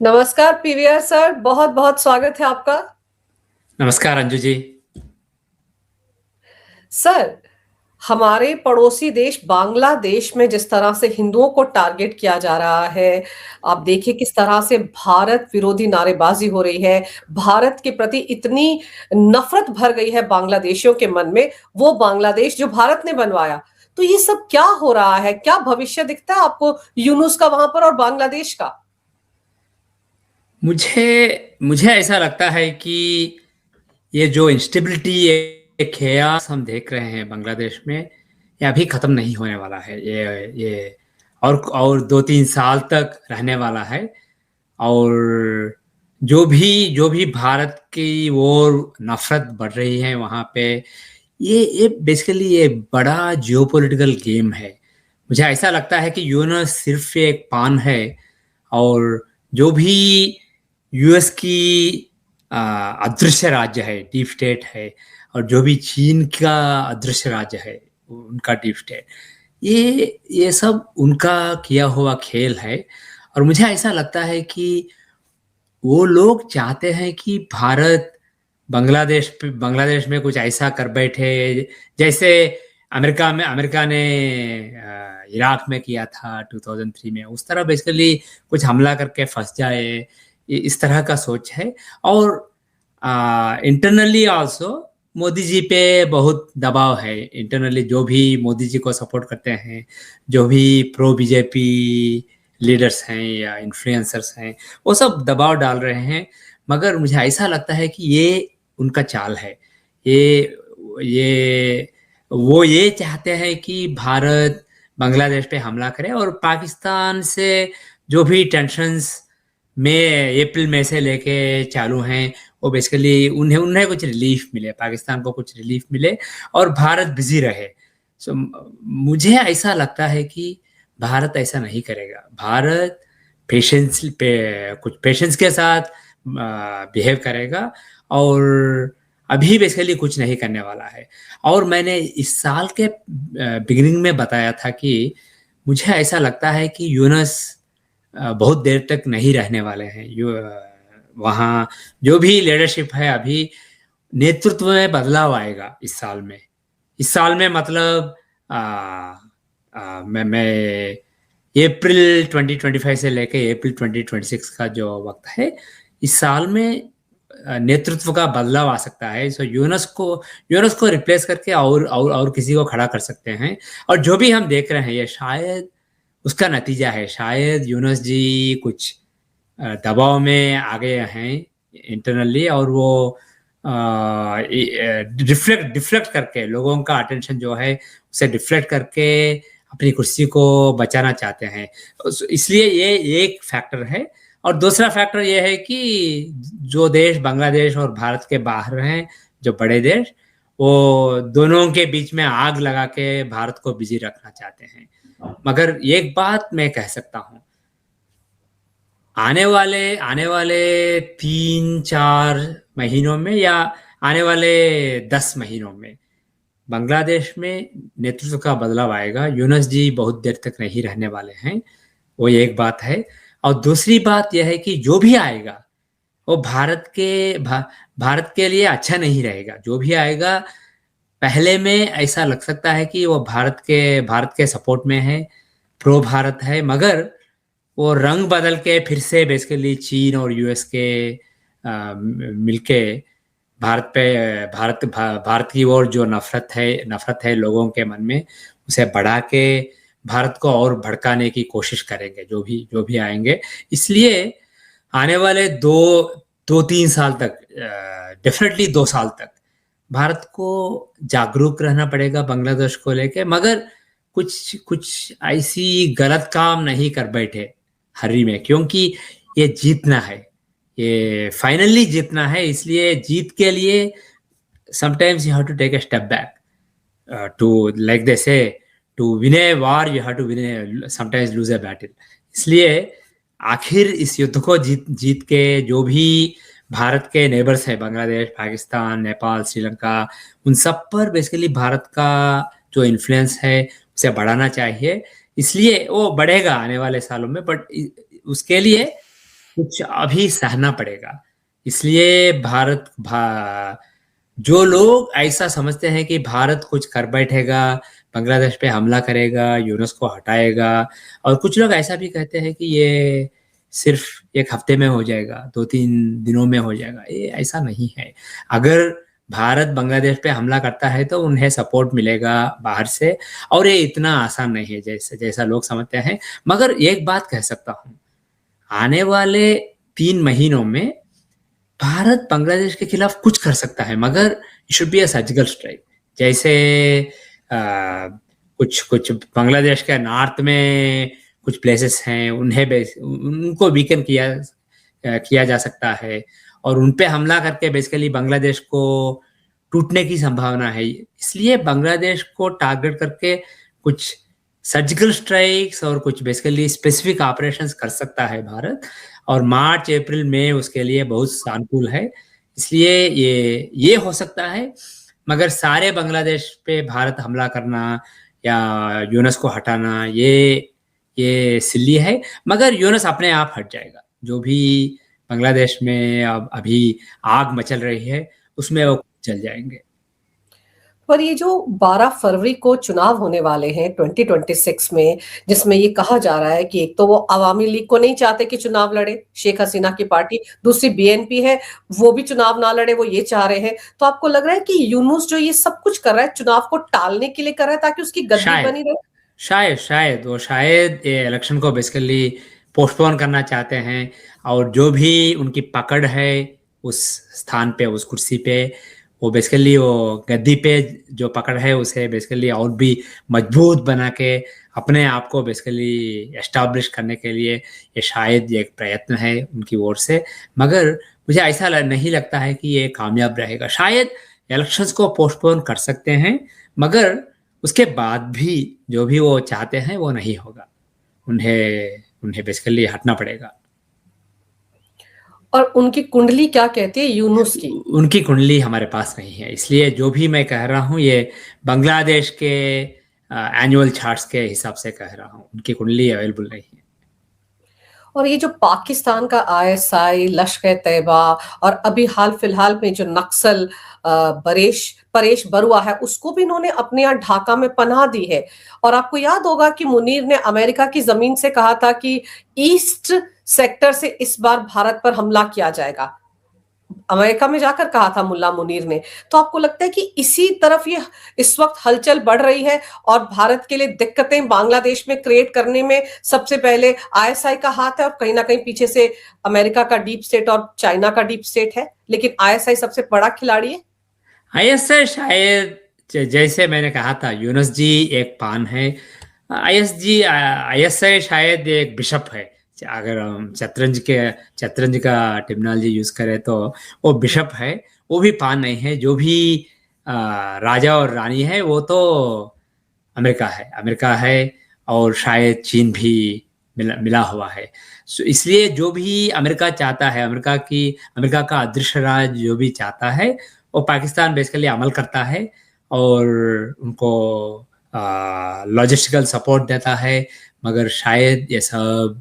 नमस्कार PVR sir, बहुत बहुत स्वागत है आपका। नमस्कार अंजू जी। सर, हमारे पड़ोसी देश बांग्लादेश में जिस तरह से हिंदुओं को टारगेट किया जा रहा है, आप देखिए किस तरह से भारत विरोधी नारेबाजी हो रही है। भारत के प्रति इतनी नफरत भर गई है बांग्लादेशियों के मन में, वो बांग्लादेश जो भारत ने बनवाया। तो ये सब क्या हो रहा है? क्या भविष्य दिखता है आपको यूनुस का वहां पर और बांग्लादेश का? मुझे मुझे ऐसा लगता है कि ये जो इंस्टेबिलिटी, ये खेयास हम देख रहे हैं बांग्लादेश में, ये अभी खत्म नहीं होने वाला है। ये और 2-3 साल तक रहने वाला है। और जो भी भारत की ओर नफरत बढ़ रही है वहाँ पे, ये बेसिकली ये बड़ा जियोपॉलिटिकल गेम है। मुझे ऐसा लगता है कि यूएनएस सिर्फ एक पान है। और जो भी यूएस की अदृश्य राज्य है, डीप स्टेट है, और जो भी चीन का अदृश्य राज्य है, उनका डीप स्टेट, ये सब उनका किया हुआ खेल है। और मुझे ऐसा लगता है कि वो लोग चाहते हैं कि भारत बांग्लादेश में कुछ ऐसा कर बैठे, जैसे अमेरिका ने इराक में किया था 2003 में। उस तरह बेसिकली कुछ हमला करके फंस जाए, इस तरह का सोच है। और इंटरनली आल्सो मोदी जी पे बहुत दबाव है। इंटरनली जो भी मोदी जी को सपोर्ट करते हैं, जो भी प्रो बीजेपी लीडर्स हैं या इन्फ्लुएंसर्स हैं, वो सब दबाव डाल रहे हैं। मगर मुझे ऐसा लगता है कि ये उनका चाल है। ये वो ये चाहते हैं कि भारत बांग्लादेश पे हमला करे, और पाकिस्तान से जो भी टेंशन्स में अप्रैल मई से लेके चालू हैं, वो बेसिकली उन्हें उन्हें कुछ रिलीफ मिले, पाकिस्तान को कुछ रिलीफ मिले, और भारत बिजी रहे। सो मुझे ऐसा लगता है कि भारत ऐसा नहीं करेगा। भारत पेशेंस पे कुछ पेशेंस के साथ बिहेव करेगा, और अभी बेसिकली कुछ नहीं करने वाला है। और मैंने इस साल के बिगिनिंग में बताया था कि मुझे ऐसा लगता है कि यूनस बहुत देर तक नहीं रहने वाले हैं। वहाँ जो भी लीडरशिप है, अभी नेतृत्व में बदलाव आएगा इस साल में। इस साल में मतलब आ, मैं अप्रैल 2025 से लेके अप्रैल 2026 का जो वक्त है, इस साल में नेतृत्व का बदलाव आ सकता है। सो यूनस को रिप्लेस करके और किसी को खड़ा कर सकते हैं। और जो भी हम देख रहे हैं, ये शायद उसका नतीजा है। शायद यूनस जी कुछ दबाव में आ गए हैं इंटरनली, और वो डिफ्लेक्ट डिफ्लेक्ट करके लोगों का अटेंशन जो है उसे डिफ्लेक्ट करके अपनी कुर्सी को बचाना चाहते हैं। इसलिए ये एक फैक्टर है। और दूसरा फैक्टर ये है कि जो देश बांग्लादेश और भारत के बाहर हैं, जो बड़े देश, वो दोनों के बीच में आग लगा के भारत को बिजी रखना चाहते हैं। मगर एक बात मैं कह सकता हूँ, आने वाले 3-4 महीनों में, या आने वाले 10 महीनों में, बांग्लादेश में नेतृत्व का बदलाव आएगा। यूनस जी बहुत देर तक नहीं रहने वाले हैं, वो एक बात है। और दूसरी बात यह है कि जो भी आएगा वो भारत के लिए अच्छा नहीं रहेगा। जो भी आएगा, पहले में ऐसा लग सकता है कि वो भारत के सपोर्ट में है, प्रो भारत है। मगर वो रंग बदल के फिर से बेसिकली चीन और यूएस के मिलके भारत की ओर जो नफरत है लोगों के मन में, उसे बढ़ा के भारत को और भड़काने की कोशिश करेंगे जो भी आएंगे। इसलिए आने वाले 2-3 साल तक, डेफिनेटली 2 साल तक, भारत को जागरूक रहना पड़ेगा बांग्लादेश को लेके। मगर कुछ कुछ ऐसी गलत काम नहीं कर बैठे हरी में, क्योंकि ये जीतना है, ये फाइनली जीतना है। इसलिए जीत के लिए sometimes you have to take a step back, to like they say to win a war you have to win sometimes lose a battle. इसलिए आखिर इस युद्ध को जीत जीत के, जो भी भारत के नेबर्स है, बांग्लादेश, पाकिस्तान, नेपाल, श्रीलंका, उन सब पर बेसिकली भारत का जो इन्फ्लुएंस है उसे बढ़ाना चाहिए। इसलिए वो बढ़ेगा आने वाले सालों में, बट उसके लिए कुछ अभी सहना पड़ेगा। इसलिए जो लोग ऐसा समझते हैं कि भारत कुछ कर बैठेगा, बांग्लादेश पे हमला करेगा, यूनेस्को को हटाएगा, और कुछ लोग ऐसा भी कहते हैं कि ये सिर्फ एक हफ्ते में हो जाएगा, 2-3 दिनों में हो जाएगा। ये ऐसा नहीं है। अगर भारत बांग्लादेश पे हमला करता है तो उन्हें सपोर्ट मिलेगा बाहर से, और ये इतना आसान नहीं है जैसे जैसा लोग समझते हैं। मगर एक बात कह सकता हूँ, आने वाले 3 महीनों में भारत बांग्लादेश के खिलाफ कुछ कर सकता है, मगर it should be a surgical strike. जैसे कुछ कुछ बांग्लादेश के नॉर्थ में कुछ प्लेसेस हैं, उनको वीकन किया जा सकता है, और उन पे हमला करके बेसिकली बांग्लादेश को टूटने की संभावना है। इसलिए बांग्लादेश को टारगेट करके कुछ सर्जिकल स्ट्राइक्स और कुछ बेसिकली स्पेसिफिक ऑपरेशंस कर सकता है भारत, और मार्च अप्रैल में उसके लिए बहुत अनुकूल है। इसलिए ये हो सकता है, मगर सारे बांग्लादेश पे भारत हमला करना या यूनस को हटाना ये सिल्ली है। मगर यूनस अपने आप हट जाएगा। जो भी बांग्लादेश में अब अभी आग मचल रही है उसमें वो चल जाएंगे। पर ये जो 12 फरवरी को चुनाव होने वाले हैं 2026 में, जिसमें ये कहा जा रहा है कि एक तो वो अवामी लीग को नहीं चाहते कि चुनाव लड़े शेख हसीना की पार्टी, दूसरी बीएनपी है वो भी चुनाव ना लड़े, वो ये चाह रहे हैं। तो आपको लग रहा है कि यूनुस जो ये सब कुछ कर रहा है चुनाव को टालने के लिए कर रहा है ताकि उसकी गद्दी शायद बनी रहे? शायद ये इलेक्शन को बेसिकली पोस्टपोन करना चाहते हैं, और जो भी उनकी पकड़ है उस स्थान पे, उस कुर्सी पे, वो बेसिकली वो गद्दी पे जो पकड़ है उसे बेसिकली और भी मजबूत बना के अपने आप को बेसिकली एस्टैब्लिश करने के लिए ये शायद एक प्रयत्न है उनकी ओर से। मगर मुझे ऐसा नहीं लगता है कि ये कामयाब रहेगा। शायद इलेक्शंस को पोस्टपोन कर सकते हैं, मगर उसके बाद भी जो भी वो चाहते हैं वो नहीं होगा। उन्हें उन्हें बेसिकली हटना पड़ेगा। और उनकी कुंडली क्या कहती है यूनुस की? उनकी कुंडली हमारे पास नहीं है, इसलिए जो भी मैं कह रहा हूँ ये बांग्लादेश के एनुअल चार्ट्स के हिसाब से कह रहा हूँ। उनकी कुंडली अवेलेबल नहीं है। और ये जो पाकिस्तान का आईएसआई, लश्कर तैयबा और अभी हाल फिलहाल में जो नक्सल परेश बरुआ है, उसको भी इन्होंने अपने यहाँ ढाका में पनाह दी है। और आपको याद होगा कि मुनीर ने अमेरिका की जमीन से कहा था कि ईस्ट सेक्टर से इस बार भारत पर हमला किया जाएगा। अमेरिका में जाकर कहा था मुल्ला मुनीर ने। तो आपको लगता है कि इसी तरफ ये इस वक्त हलचल बढ़ रही है, और भारत के लिए दिक्कतें बांग्लादेश में क्रिएट करने में सबसे पहले आईएसआई का हाथ है, और कहीं ना कहीं पीछे से अमेरिका का डीप स्टेट और चाइना का डीप स्टेट है, लेकिन आईएसआई सबसे बड़ा खिलाड़ी है? आईएसआई शायद, जैसे मैंने कहा था, यूनुस जी एक पान है। आईएसआई शायद एक बिशप है। अगर हम शतरंज का टेक्नोलॉजी यूज करें तो वो बिशप है, वो भी पान नहीं है। जो भी राजा और रानी है वो तो अमेरिका है, और शायद चीन भी मिला हुआ है। इसलिए जो भी अमेरिका चाहता है, अमेरिका का अदृश्य राज जो भी चाहता है वो पाकिस्तान बेसिकली अमल करता है, और उनको लॉजिस्टिकल सपोर्ट देता है। मगर शायद ये सब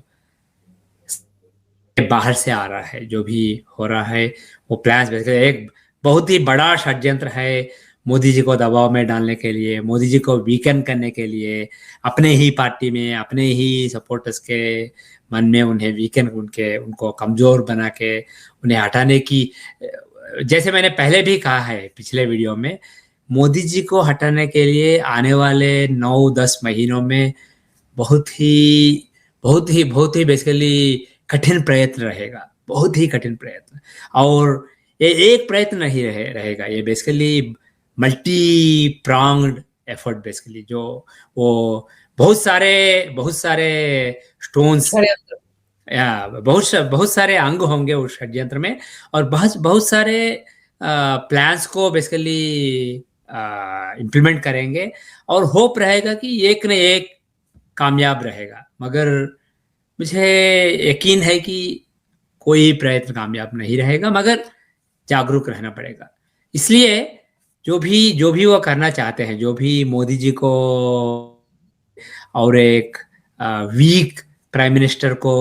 बाहर से आ रहा है। जो भी हो रहा है वो प्लान्स बेसिकली एक बहुत ही बड़ा षड्यंत्र है, मोदी जी को दबाव में डालने के लिए, मोदी जी को वीकन करने के लिए, अपने ही पार्टी में, अपने ही सपोर्टर्स के मन में उन्हें उनको कमजोर बना के उन्हें हटाने की। जैसे मैंने पहले भी कहा है पिछले वीडियो में, मोदी जी को हटाने के लिए आने वाले 9-10 महीनों में बहुत ही बेसिकली कठिन प्रयत्न रहेगा, बहुत ही कठिन प्रयत्न। और ये एक प्रयत्न नहीं रहेगा, ये बेसिकली मल्टी प्रांग्ड एफर्ट बेसिकली, जो वो बहुत सारे स्टोन्स षड्यंत्र। या बहुत सारे अंग होंगे उस षड्यंत्र में, और बहुत बहुत सारे प्लान्स को बेसिकली इम्प्लीमेंट करेंगे, और होप रहेगा कि एक न एक कामयाब रहेगा। मगर मुझे यकीन है कि कोई प्रयत्न कामयाब नहीं रहेगा, मगर जागरूक रहना पड़ेगा। इसलिए जो भी वो करना चाहते हैं, जो भी मोदी जी को और एक वीक प्राइम मिनिस्टर को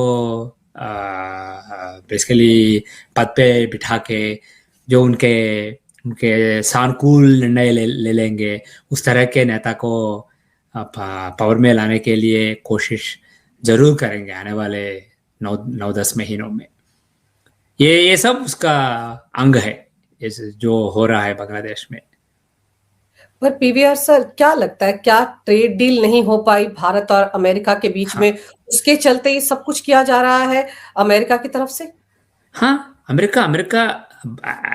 बेसिकली पद पे बिठा के जो उनके उनके सानुकूल निर्णय ले लेंगे, उस तरह के नेता को पावर में लाने के लिए कोशिश जरूर करेंगे आने वाले 9-10 महीनों में। ये सब उसका अंग है, जो हो रहा है बांग्लादेश में। पर पीवीआर सर, क्या लगता है, क्या ट्रेड डील नहीं हो पाई भारत और अमेरिका के बीच हाँ में, उसके चलते ये सब कुछ किया जा रहा है अमेरिका की तरफ से? हाँ, अमेरिका अमेरिका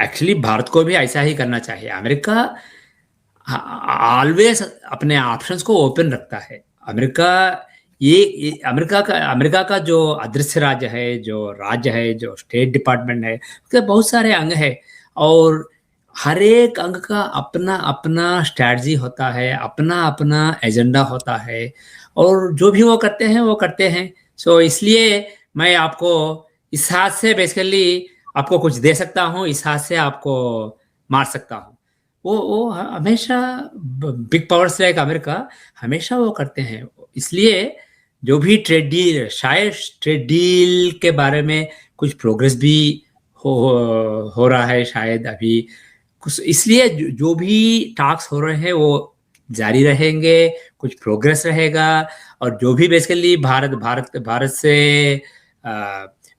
एक्चुअली भारत को भी ऐसा ही करना चाहिए। अमेरिका ऑलवेज अपने ऑप्शंस को ओपन रखता है। अमेरिका अमेरिका का जो अदृश्य राज्य है, जो राज्य है, जो स्टेट डिपार्टमेंट है, उसके बहुत सारे अंग है, और हर एक अंग का अपना अपना स्ट्रैटेजी होता है, अपना अपना एजेंडा होता है, और जो भी वो करते हैं। सो इसलिए मैं आपको इस हाथ से बेसिकली आपको कुछ दे सकता हूँ, इस हाथ से आपको मार सकता हूँ। वो हमेशा बिग पावर्स लाइक अमेरिका हमेशा वो करते हैं। इसलिए जो भी ट्रेड डील, शायद ट्रेड डील के बारे में कुछ प्रोग्रेस भी हो रहा है शायद अभी कुछ, इसलिए जो भी टॉक्स हो रहे हैं वो जारी रहेंगे, कुछ प्रोग्रेस रहेगा। और जो भी बेसिकली भारत से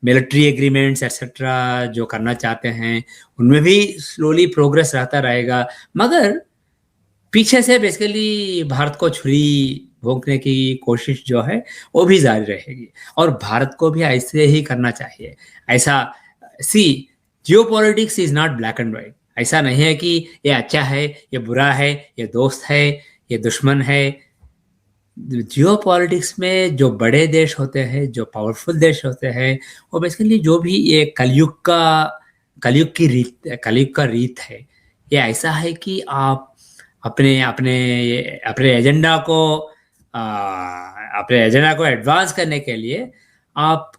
मिलिट्री एग्रीमेंट्स एक्सेट्रा जो करना चाहते हैं, उनमें भी स्लोली प्रोग्रेस रहता रहेगा, मगर पीछे से बेसिकली भारत को छुरी भोंकने की कोशिश जो है वो भी जारी रहेगी। और भारत को भी ऐसे ही करना चाहिए। ऐसा see, geopolitics is not black and white. ऐसा नहीं है कि ये अच्छा है, ये बुरा है, ये दोस्त है, ये दुश्मन है। जियोपॉलिटिक्स में जो बड़े देश होते हैं, जो पावरफुल देश होते हैं, वो बेसिकली जो भी ये कलयुग का रीत है, ये ऐसा है कि आप अपने अपने अपने एजेंडा को एडवांस करने के लिए आप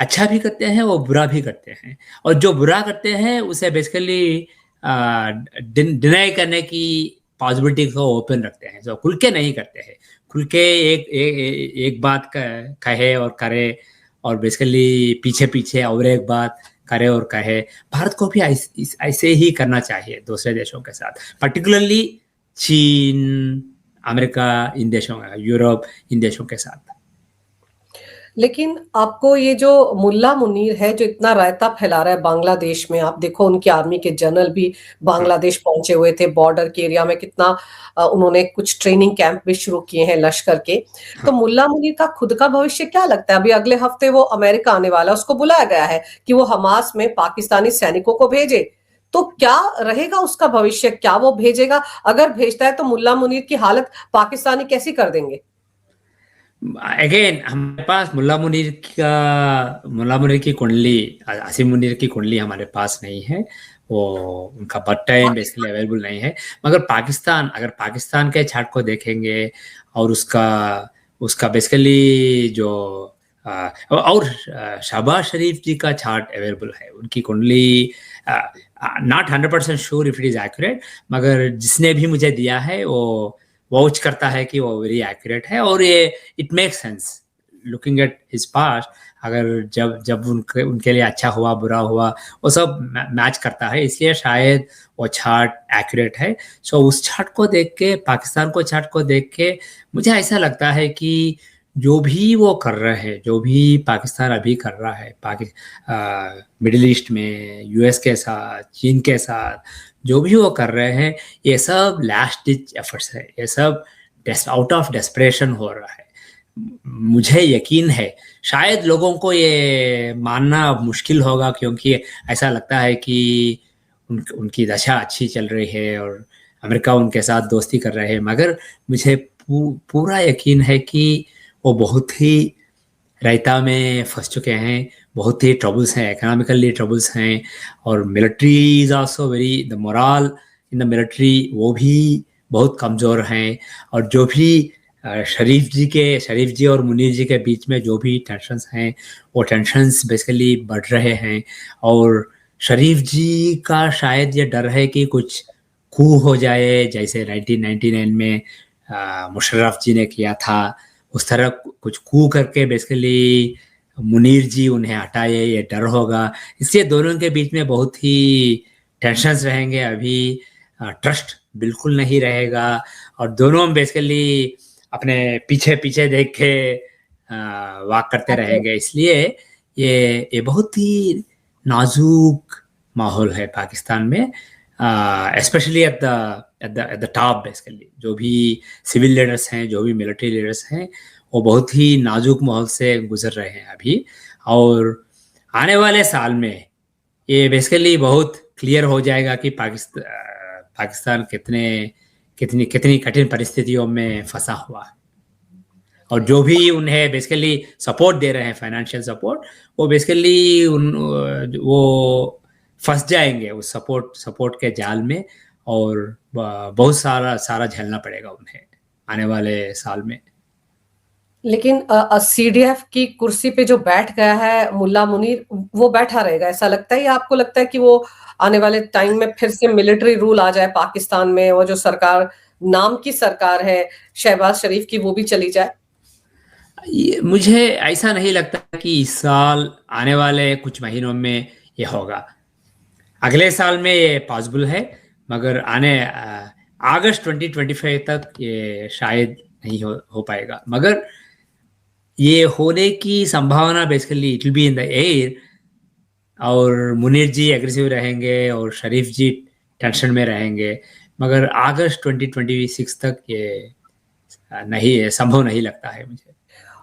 अच्छा भी करते हैं और बुरा भी करते हैं। और जो बुरा करते हैं उसे बेसिकली डिनाई करने की पॉसिबिलिटी को ओपन रखते हैं, जो खुल के नहीं करते हैं। खुल के एक बात कहे और करे, और बेसिकली पीछे पीछे और एक बात करे और कहे। भारत को भी ऐसे ही करना चाहिए दूसरे देशों के साथ, पर्टिकुलरली चीन, अमेरिका, इन देशों, यूरोप, इन देशों के साथ। लेकिन आपको ये जो मुल्ला मुनीर है, जो इतना रायता फैला रहा है बांग्लादेश में, आप देखो उनकी आर्मी के जनरल भी बांग्लादेश पहुंचे हुए थे, बॉर्डर के एरिया में कितना उन्होंने कुछ ट्रेनिंग कैंप भी शुरू किए हैं लश्कर के। तो मुल्ला मुनीर का खुद का भविष्य क्या लगता है? अभी अगले हफ्ते वो अमेरिका आने वाला है, उसको बुलाया गया है कि वो हमास में पाकिस्तानी सैनिकों को भेजे। तो क्या रहेगा उसका भविष्य? क्या वो भेजेगा? अगर भेजता है तो मुल्ला मुनीर की हालत पाकिस्तानी कैसी कर देंगे? अगेन हमारे पास मुल्ला मुनीर की कुंडली, आसिम मुनीर की कुंडली हमारे पास नहीं है। वो उनका बर्थ टाइम बेसिकली अवेलेबल नहीं है। मगर अगर पाकिस्तान के चार्ट को देखेंगे, और उसका बेसिकली जो और शहबाज शरीफ जी का चार्ट अवेलेबल है, उनकी कुंडली not 100% sure if it is accurate, मगर जिसने भी मुझे दिया है वो वाउच करता है कि वो वेरी एक्यूरेट है। और ये it makes sense looking at his past. अगर जब उनके लिए अच्छा हुआ, बुरा हुआ, वो सब मैच करता है, इसलिए शायद वो चार्ट एक्यूरेट है। सो उस चार्ट को देख के, पाकिस्तान को चार्ट को देख के मुझे ऐसा लगता है कि जो भी वो कर रहे हैं, जो भी पाकिस्तान अभी कर रहा है मिडिल ईस्ट में, यूएस के साथ, चीन के साथ, जो भी वो कर रहे हैं, ये सब लास्ट डिच एफर्ट्स है। ये सब आउट ऑफ डेस्परेशन हो रहा है। मुझे यकीन है, शायद लोगों को ये मानना मुश्किल होगा, क्योंकि ऐसा लगता है कि उनकी दशा अच्छी चल रही है और अमेरिका उनके साथ दोस्ती कर रहे हैं। मगर मुझे पूरा यकीन है कि वो बहुत ही रायता में फंस चुके हैं, बहुत ही ट्रबल्स हैं, इकोनॉमिकली ट्रबल्स हैं। और military is also very, the moral in the military वो भी बहुत कमज़ोर हैं। और जो भी शरीफ जी और मुनीर जी के बीच में जो भी टेंशन्स हैं, वो टेंशन्स बेसिकली बढ़ रहे हैं। और शरीफ जी का शायद ये डर है कि कुछ कू हो जाए, जैसे 1999 में मुशर्रफ जी ने किया था, उस तरह कुछ कू करके बेसिकली मुनीर जी उन्हें हटाए, ये डर होगा। इससे दोनों के बीच में बहुत ही टेंशन्स रहेंगे। अभी ट्रस्ट बिल्कुल नहीं रहेगा और दोनों बेसिकली अपने पीछे पीछे देख के वाक करते ओके। रहेंगे। इसलिए ये बहुत ही नाजुक माहौल है पाकिस्तान में, specially at the top. Basically जो भी सिविल लीडर्स हैं, जो भी मिलिट्री लीडर्स हैं, वो बहुत ही नाजुक माहौल से गुजर रहे हैं अभी। और आने वाले साल में ये बेसिकली बहुत क्लियर हो जाएगा कि पाकिस्तान कितने कितनी कितनी कठिन परिस्थितियों में फंसा हुआ है। और जो भी उन्हें बेसिकली सपोर्ट दे रहे हैं, फाइनेंशियल सपोर्ट, वो बेसिकली वो फंस जाएंगे उस सपोर्ट सपोर्ट के जाल में। और बहुत सारा सारा झेलना पड़ेगा उन्हें आने वाले साल में। लेकिन सीडीएफ की कुर्सी पे जो बैठ गया है मुल्ला मुनीर, वो बैठा रहेगा ऐसा लगता है, या आपको लगता है कि वो आने वाले टाइम में फिर से मिलिट्री रूल आ जाए पाकिस्तान में, वो जो सरकार नाम की सरकार है शहबाज शरीफ की, वो भी चली जाए? मुझे ऐसा नहीं लगता कि इस साल, आने वाले कुछ महीनों में ये होगा। अगले साल में ये पॉसिबल है, मगर अगस्त 2025 तक ये शायद नहीं हो पाएगा। मगर ये होने की संभावना basically it will be in the air. और मुनीर जी एग्रेसिव रहेंगे और शरीफ जी टेंशन में रहेंगे, मगर अगस्त 2026 तक ये नहीं है, संभव नहीं लगता है मुझे।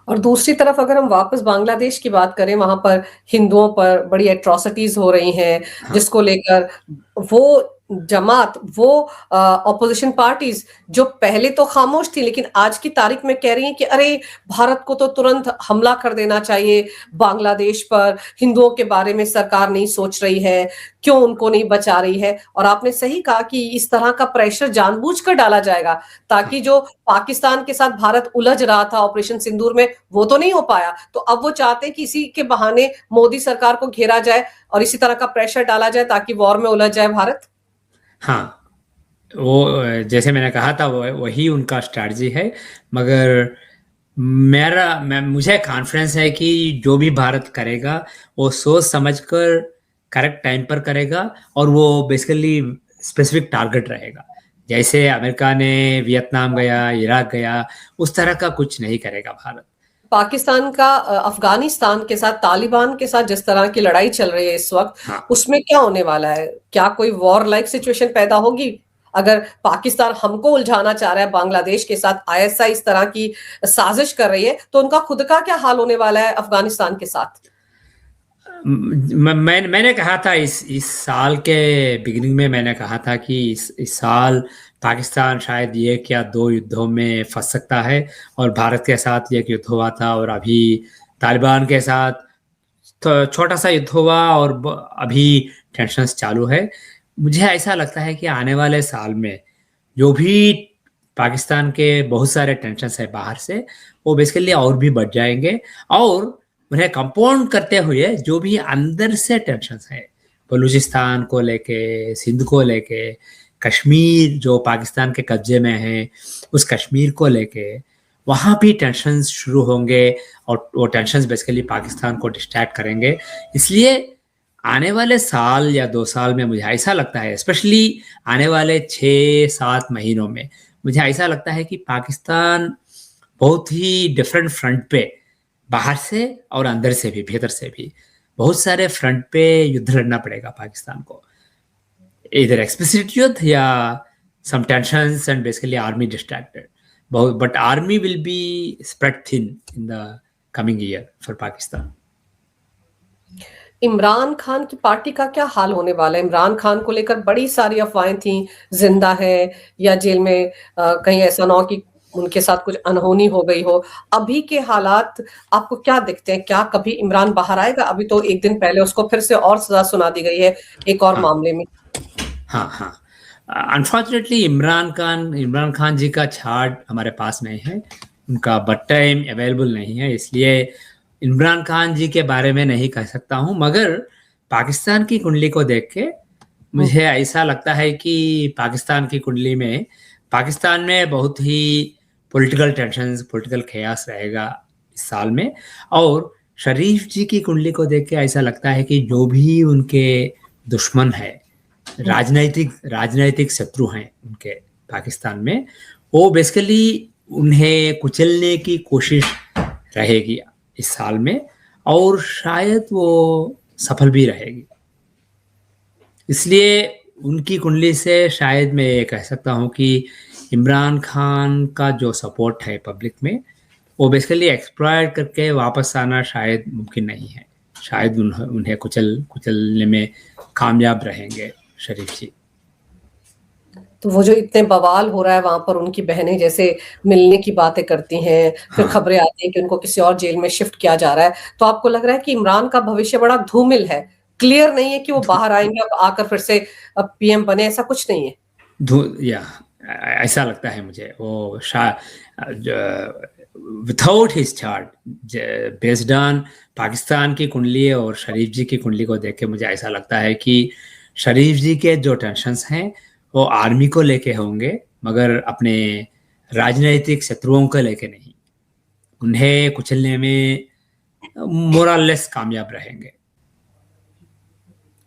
और दूसरी तरफ अगर हम वापस बांग्लादेश की बात करें, वहां पर हिंदुओं पर बड़ी एट्रोसिटीज हो रही हैं, हाँ। जिसको लेकर वो जमात, वो ऑपोजिशन पार्टीज जो पहले तो खामोश थी, लेकिन आज की तारीख में कह रही हैं कि अरे भारत को तो तुरंत हमला कर देना चाहिए बांग्लादेश पर, हिंदुओं के बारे में सरकार नहीं सोच रही है, क्यों उनको नहीं बचा रही है। और आपने सही कहा कि इस तरह का प्रेशर जानबूझकर डाला जाएगा ताकि जो पाकिस्तान के साथ भारत उलझ रहा था ऑपरेशन सिंदूर में, वो तो नहीं हो पाया, तो अब वो चाहते हैं कि इसी के बहाने मोदी सरकार को घेरा जाए और इसी तरह का प्रेशर डाला जाए ताकि वॉर में उलझ जाए भारत। हाँ, वो जैसे मैंने कहा था, वो वही उनका स्ट्रैटेजी है। मगर मुझे कॉन्फिडेंस है कि जो भी भारत करेगा वो सोच समझकर करेक्ट टाइम पर करेगा, और वो बेसिकली स्पेसिफिक टारगेट रहेगा। जैसे अमेरिका ने वियतनाम गया, इराक गया, उस तरह का कुछ नहीं करेगा भारत। पाकिस्तान का अफगानिस्तान के साथ, तालिबान के साथ जिस तरह की लड़ाई चल रही है इस वक्त, हाँ। उसमें क्या होने वाला है? क्या कोई वॉर लाइक सिचुएशन पैदा होगी? अगर पाकिस्तान हमको उलझाना चाह रहा है बांग्लादेश के साथ, आईएसआई इस तरह की साजिश कर रही है, तो उनका खुद का क्या हाल होने वाला है अफगानिस्तान के साथ? मैंने कहा था इस साल के बिगिनिंग में, मैंने कहा था कि इस साल पाकिस्तान शायद एक या दो युद्धों में फंस सकता है। और भारत के साथ एक युद्ध हुआ था, और अभी तालिबान के साथ तो छोटा सा युद्ध हुआ, और अभी टेंशन्स चालू है। मुझे ऐसा लगता है कि आने वाले साल में जो भी पाकिस्तान के बहुत सारे टेंशन्स है बाहर से, वो बेसिकली और भी बढ़ जाएंगे। और उन्हें कंपाउंड करते हुए जो भी अंदर से टेंशन्स है, बलूचिस्तान को लेके, सिंध को लेके, कश्मीर जो पाकिस्तान के कब्जे में है, उस कश्मीर को लेके वहाँ भी टेंशन्स शुरू होंगे। और वो टेंशन्स बेसिकली पाकिस्तान को डिस्ट्रैक्ट करेंगे। इसलिए आने वाले साल या 2 साल में मुझे ऐसा लगता है, स्पेशली आने वाले 6-7 महीनों में, मुझे ऐसा लगता है कि पाकिस्तान बहुत ही डिफरेंट फ्रंट पे, बाहर से और अंदर से भी, भीतर से भी, बहुत सारे फ्रंट पे युद्ध लड़ना पड़ेगा पाकिस्तान को। इधर एक्सप्लिसिट युद्ध या some tensions and basically army distracted, but army will be spread thin in the coming year for Pakistan. Imran Khan की पार्टी का क्या हाल होने वाला है? इमरान खान को लेकर बड़ी सारी अफवाहें थी, जिंदा है या जेल में, कहीं ऐसा ना हो कि उनके साथ कुछ अनहोनी हो गई हो। अभी के हालात आपको क्या दिखते हैं? क्या कभी इमरान बाहर आएगा? अभी तो एक दिन पहले उसको फिर से और सजा सुना दी गई है एक और हाँ मामले में। हाँ हाँ। अनफॉर्चुनेटली इमरान खान जी का चार्ट हमारे पास नहीं है, उनका बट टाइम अवेलेबल नहीं है, इसलिए इमरान खान जी के बारे में नहीं कह सकता हूँ। मगर पाकिस्तान की कुंडली को देख के मुझे ऐसा लगता है कि पाकिस्तान की कुंडली में, पाकिस्तान में बहुत ही पॉलिटिकल टेंशन्स, पॉलिटिकल खेयास रहेगा इस साल में। और शरीफ जी की कुंडली को देख के ऐसा लगता है कि जो भी उनके दुश्मन है, हुँ। राजनैतिक शत्रु हैं उनके पाकिस्तान में, वो बेसिकली उन्हें कुचलने की कोशिश रहेगी इस साल में, और शायद वो सफल भी रहेगी। इसलिए उनकी कुंडली से शायद मैं ये कह सकता हूँ कि इमरान खान का जो सपोर्ट है पब्लिक में, वो बेसिकली एक्सप्लॉइट करके वापस आना शायद मुमकिन नहीं है। शायद उन्हें कुचलने में कामयाब रहेंगे शरीफ जी। तो वो जो इतने बवाल हो रहा है वहाँ पर, उनकी बहनें जैसे मिलने की बातें करती हैं, फिर हाँ। खबरें आती हैं कि उनको किसी और जेल में शिफ्ट किया जा रहा है, तो आपको लग रहा है कि इमरान का भविष्य बड़ा धूमिल है, क्लियर नहीं है कि वो बाहर आएँगे, अब आकर फिर से अब पीएम बने, ऐसा कुछ नहीं है? या ऐसा लगता है मुझे, वो without his chart, based on Pakistan की कुंडली और शरीफ जी की कुंडली को देख के मुझे ऐसा लगता है कि शरीफ जी के जो टेंशन्स हैं वो आर्मी को लेके होंगे, मगर अपने राजनीतिक शत्रुओं को लेके नहीं। उन्हें कुचलने में मोरलेस कामयाब रहेंगे।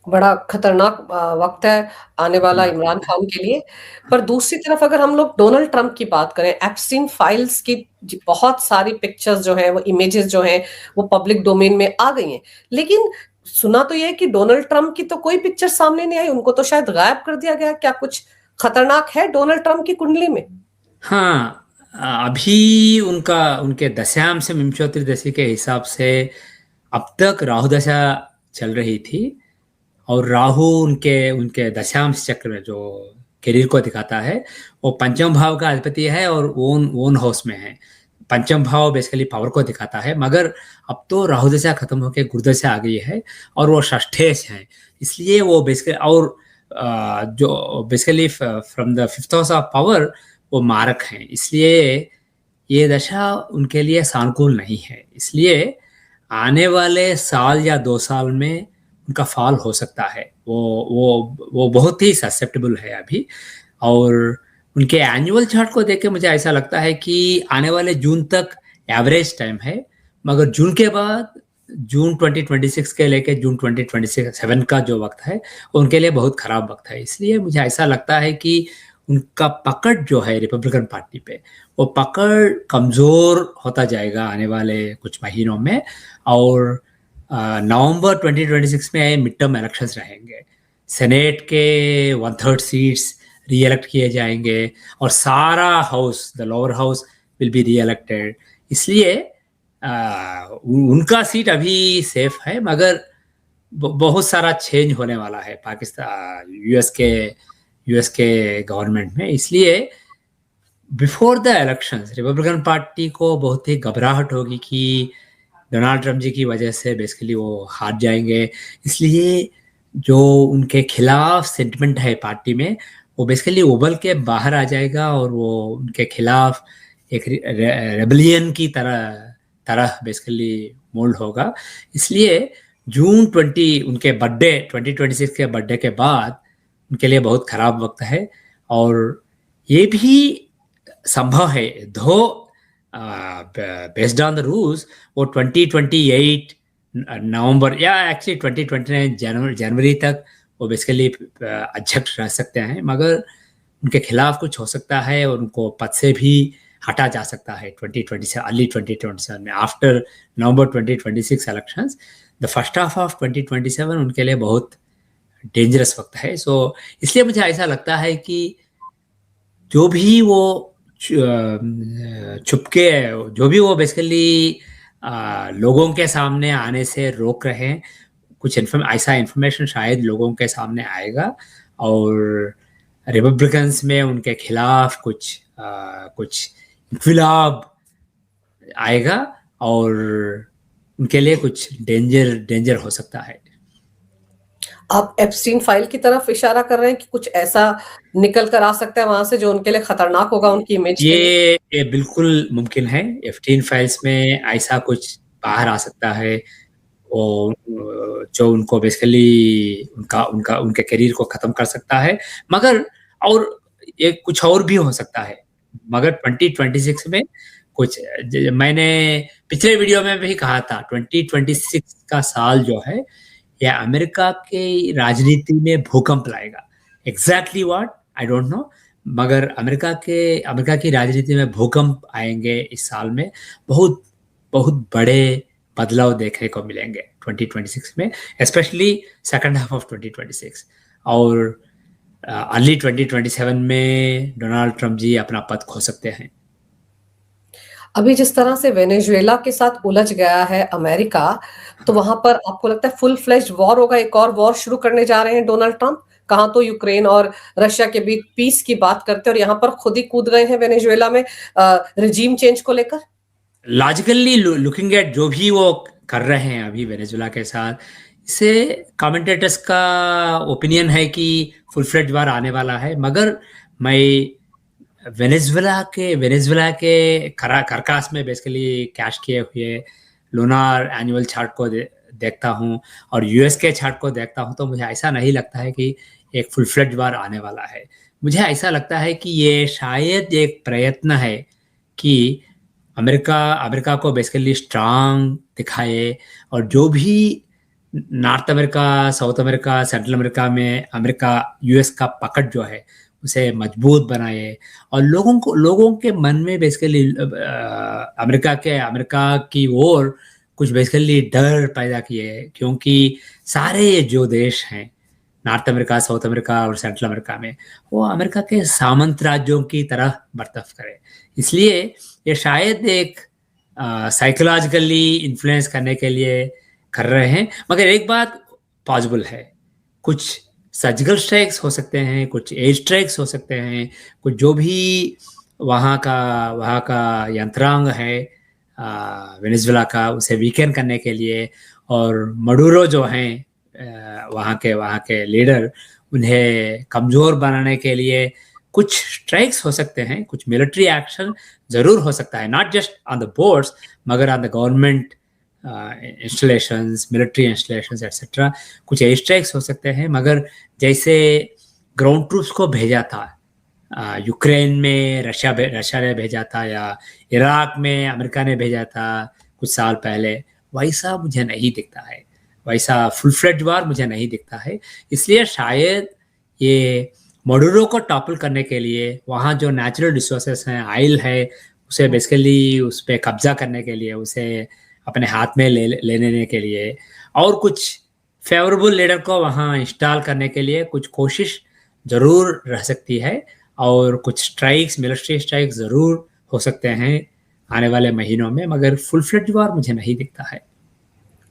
बड़ा खतरनाक वक़्त है आने वाला इमरान खान के लिए। पर दूसरी तरफ अगर हम लोग डोनाल्ड ट्रंप की बात करें, एप्स्टीन फाइल्स की बहुत सारी पिक्चर्स जो हैं, वो इमेजेस जो हैं, वो पब्लिक डोमेन में आ गई हैं। लेकिन सुना तो ये है कि डोनाल्ड ट्रंप की तो कोई पिक्चर सामने नहीं आई, उनको तो शायद गायब कर दिया गया। क्या कुछ खतरनाक है डोनाल्ड ट्रंप की कुंडली में? हाँ, अभी उनके दशांश विंशोत्तरी दशा के हिसाब से अब तक राहु दशा चल रही थी, और राहु उनके उनके दशांश चक्र में जो करियर को दिखाता है, वो पंचम भाव का अधिपति है और ओन ओन हाउस में है। पंचम भाव बेसिकली पावर को दिखाता है, मगर अब तो राहु दशा खत्म होकर गुरुदशा आ गई है और वो षष्ठेश है। इसलिए वो बेसिकली, और जो basically from the fifth house of power वो मारक हैं, इसलिए ये दशा उनके लिए सानुकूल नहीं है। इसलिए आने वाले साल या 2 साल में उनका फॉल हो सकता है। वो बहुत ही ससेप्टेबल है अभी। और उनके एनुअल चार्ट को देख के मुझे ऐसा लगता है कि आने वाले जून तक एवरेज टाइम है, मगर जून के बाद, जून 2026 के लेके जून 2027 का जो वक्त है, उनके लिए बहुत खराब वक्त है। इसलिए मुझे ऐसा लगता है कि उनका पकड़ जो है रिपब्लिकन पार्टी पे, वो पकड़ कमज़ोर होता जाएगा आने वाले कुछ महीनों में। और नवंबर 2026 में मिड टर्म इलेक्शंस रहेंगे, सेनेट के 1/3 सीट्स री इलेक्ट किए जाएंगे, और सारा house, the lower house will be री इलेक्टेड। इसलिए उनका सीट अभी सेफ है, मगर बहुत सारा चेंज होने वाला है पाकिस्तान यूएस के गवर्नमेंट में। इसलिए before the elections Republican party को बहुत ही घबराहट होगी कि डोनाल्ड ट्रंप जी की वजह से बेसिकली वो हार जाएंगे। इसलिए जो उनके खिलाफ सेंटिमेंट है पार्टी में, वो बेसिकली उबल के बाहर आ जाएगा, और वो उनके खिलाफ एक रेबलियन की तरह बेसिकली मोल्ड होगा। इसलिए जून 20 उनके बर्थडे 2026 के बर्थडे के बाद उनके लिए बहुत खराब वक्त है। और ये भी संभव है, दो बेस्ड ऑन द रूल्स वो 2028 नवंबर या एक्चुअली 2029 जनवरी तक वो बेसिकली अध्यक्ष रह सकते हैं, मगर उनके खिलाफ कुछ हो सकता है और उनको पद से भी हटा जा सकता है 2027 अर्ली 2027 में। After November 2026 elections, the first half of 2027 उनके लिए बहुत डेंजरस वक्त है। सो इसलिए मुझे ऐसा लगता है कि जो भी वो छुपके, जो भी वो बेसिकली लोगों के सामने आने से रोक रहे हैं, कुछ ऐसा इंफॉर्मेशन शायद लोगों के सामने आएगा, और रिपब्लिकन्स में उनके खिलाफ कुछ इनकलाब आएगा, और उनके लिए कुछ डेंजर हो सकता है। आप एप्स्टीन फाइल की तरफ इशारा कर रहे हैं कि कुछ ऐसा निकल कर आ सकता है वहां से जो उनके लिए खतरनाक होगा, उनकी इमेज के लिए? ये बिल्कुल मुमकिन है। एप्स्टीन फाइल्स में ऐसा कुछ बाहर आ सकता है, और जो उनको बेसिकली उनके करियर को खत्म कर सकता है। मगर और ये कुछ और भी हो सकता है, मगर 2026 में कुछ मैंने पिछले वीडियो में भी कहा था 2026 का साल जो है यह अमेरिका के राजनीति में भूकंप लाएगा। Exactly what I don't know, मगर अमेरिका की राजनीति में भूकंप आएंगे इस साल में। बहुत बहुत बड़े बदलाव देखने को मिलेंगे 2026 में, स्पेशली सेकंड हाफ ऑफ 2026 और अर्ली 2027 में डोनाल्ड ट्रंप जी अपना पद खो सकते हैं। अभी जिस तरह से वेनेजुएला के साथ उलझ गया है अमेरिका, तो वहां पर आपको लगता है फुल फ्लेज्ड वॉर होगा, एक और वॉर शुरू करने जा रहे हैं डोनाल्ड ट्रंप? कहाँ तो यूक्रेन और रशिया के बीच पीस की बात करते हैं और यहाँ पर खुद ही कूद गए हैं वेनेजुएला में रिजीम चेंज को लेकर। लॉजिकली लुकिंग एट जो भी वो कर रहे हैं अभी वेनेजुएला के साथ, इससे कमेंटेटर्स का ओपिनियन है कि फुल फ्लेज्ड वार आने वाला है। मगर मैं वेनेजुएला के कराकास में बेसिकली कैश किए हुए लूनार एनुअल चार्ट को देखता हूँ और यूएस के चार्ट को देखता हूँ, तो मुझे ऐसा नहीं लगता है कि एक फुल फ्लेज्ड वार आने वाला है। मुझे ऐसा लगता है कि ये शायद एक प्रयत्न है कि अमेरिका को बेसिकली स्ट्रांग दिखाए और जो भी north America, south America, central America में अमेरिका यूएस का पकड़ जो है उसे मजबूत बनाए और लोगों के मन में बेसिकली अमेरिका की ओर कुछ बेसिकली डर पैदा किए, क्योंकि सारे जो देश हैं नॉर्थ अमेरिका, साउथ अमेरिका और सेंट्रल अमेरिका में, वो अमेरिका के सामंत राज्यों की तरह बर्ताव करे। इसलिए ये शायद एक साइकोलॉजिकली इन्फ्लुएंस करने के लिए कर रहे हैं। मगर एक बात पॉसिबल है, कुछ सर्जिकल स्ट्राइक्स हो सकते हैं, कुछ एयर स्ट्राइक्स हो सकते हैं, कुछ जो भी वहाँ का यंत्रांग है वेनेजुएला का, उसे वीकेंड करने के लिए, और मडूरो जो हैं वहाँ के लीडर, उन्हें कमज़ोर बनाने के लिए कुछ स्ट्राइक्स हो सकते हैं, कुछ मिलिट्री एक्शन ज़रूर हो सकता है, not just on the boards मगर on the government installations, military installations etcetera. कुछ एयर स्ट्राइक्स हो सकते हैं, मगर जैसे ग्राउंड ट्रूप्स को भेजा था यूक्रेन में रशिया ने भेजा था, या इराक में अमेरिका ने भेजा था कुछ साल पहले, वैसा मुझे नहीं दिखता है, वैसा फुल फ्लेज्ड वार मुझे नहीं दिखता है। इसलिए शायद ये मडूरो को टॉपल करने के लिए, वहाँ जो नेचुरल रिसोर्सेस हैं, ऑयल है, उसे बेसिकली उस पर कब्जा करने के लिए, उसे अपने हाथ में लेने के लिए, और कुछ फेवरेबल लीडर को वहाँ इंस्टॉल करने के लिए कुछ कोशिश ज़रूर रह सकती है, और कुछ स्ट्राइक्स, मिलिट्री स्ट्राइक्स ज़रूर हो सकते हैं आने वाले महीनों में, मगर फुल फ्लेज्ड वार मुझे नहीं दिखता है।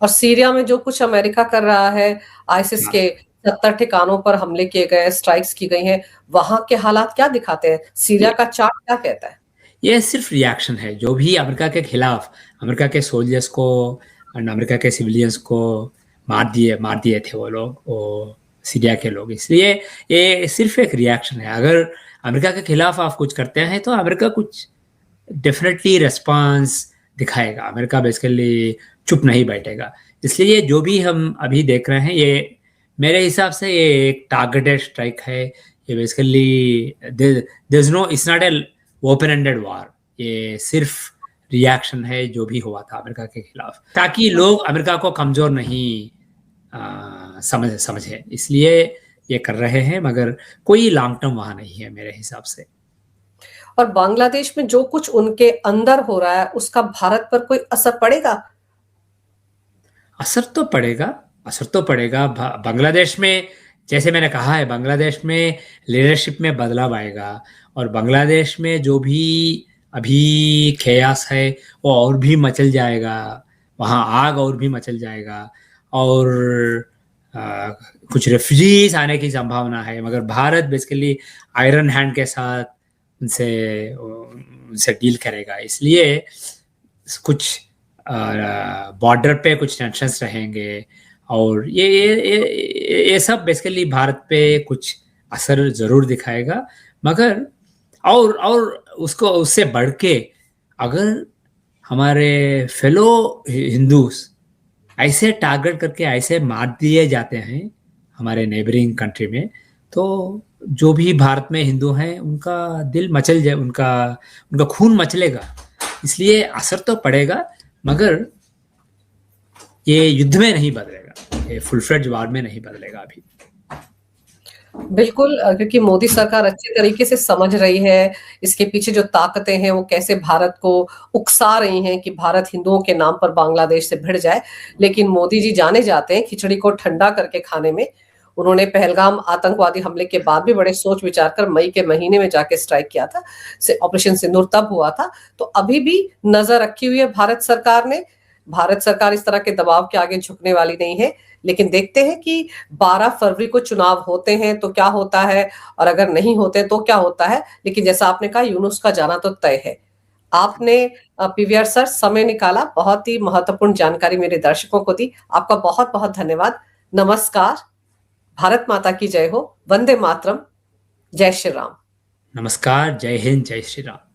और सीरिया में जो कुछ अमेरिका कर रहा है, आईसिस के 70 ठिकानों पर हमले किए गए, स्ट्राइक्स की गई हैं, वहां के हालात क्या दिखाते हैं? सीरिया का चार्ट क्या कहता है? ये सिर्फ रिएक्शन है। जो भी अमेरिका के खिलाफ, अमेरिका के सोल्जर्स को, अमेरिका के सिविलियंस को मार दिए थे वो लोग, वो सीरिया के लोग, इसलिए ये सिर्फ एक रिएक्शन है। अगर अमेरिका के खिलाफ आप कुछ करते हैं तो अमेरिका कुछ डेफिनेटली रिस्पांस दिखाएगा, अमेरिका बेसिकली चुप नहीं बैठेगा। इसलिए जो भी हम अभी देख रहे हैं, ये मेरे हिसाब से ये एक टारगेटेड स्ट्राइक है। ये basically it's not a open ended war, ये सिर्फ रिएक्शन है जो भी हुआ था अमेरिका के खिलाफ, ताकि लोग अमेरिका को कमजोर नहीं समझे, इसलिए ये कर रहे हैं, मगर कोई लॉन्ग टर्म वहां नहीं है मेरे हिसाब से। और बांग्लादेश में जो कुछ उनके अंदर हो रहा है, उसका भारत पर कोई असर पड़ेगा? असर तो पड़ेगा। बांग्लादेश में, जैसे मैंने कहा है, बांग्लादेश में लीडरशिप में बदलाव आएगा, और बांग्लादेश में जो भी अभी खेयास है वो और भी मचल जाएगा, वहाँ आग और भी मचल जाएगा, और कुछ रेफ्यूजीज आने की संभावना है। मगर भारत बेसिकली आयरन हैंड के साथ उनसे डील करेगा, इसलिए कुछ बॉर्डर पे कुछ टेंशंस रहेंगे, और ये सब बेसिकली भारत पे कुछ असर जरूर दिखाएगा। मगर और उसको उससे बढ़ के, अगर हमारे फेलो हिंदूस ऐसे टारगेट करके ऐसे मार दिए जाते हैं हमारे नेबरिंग कंट्री में, तो जो भी भारत में हिंदू हैं उनका दिल मचल जाए, उनका खून मचलेगा, इसलिए असर तो पड़ेगा, मगर ये युद्ध में नहीं बदलेगा, ये फुल फ्लेड्ज वॉर में नहीं बदलेगा अभी। बिल्कुल क्योंकि मोदी सरकार अच्छे तरीके से समझ रही है, इसके पीछे जो ताकतें हैं वो कैसे भारत को उकसा रही हैं कि भारत हिंदुओं के नाम पर बांग्लादेश से भिड़ जाए। लेकिन मोदी जी जाने जाते हैं खिचड़ी को ठंडा करके खाने में। उन्होंने पहलगाम आतंकवादी हमले के बाद भी बड़े सोच विचार कर मई के महीने में जाके स्ट्राइक किया था। ऑपरेशन सिंदूर तब हुआ था। तो अभी भी नजर रखी हुई है भारत सरकार ने। भारत सरकार इस तरह के दबाव के आगे झुकने वाली नहीं है। लेकिन देखते हैं कि 12 फरवरी को चुनाव होते हैं तो क्या होता है और अगर नहीं होते तो क्या होता है। लेकिन जैसा आपने कहा यूनुस का जाना तो तय है। आपने पीवीआर सर समय निकाला, बहुत ही महत्वपूर्ण जानकारी मेरे दर्शकों को दी। आपका बहुत-बहुत धन्यवाद। नमस्कार। भारत माता की जय हो। वंदे मातरम। जय श्री राम। नमस्कार, जय हिंद, जय श्री राम।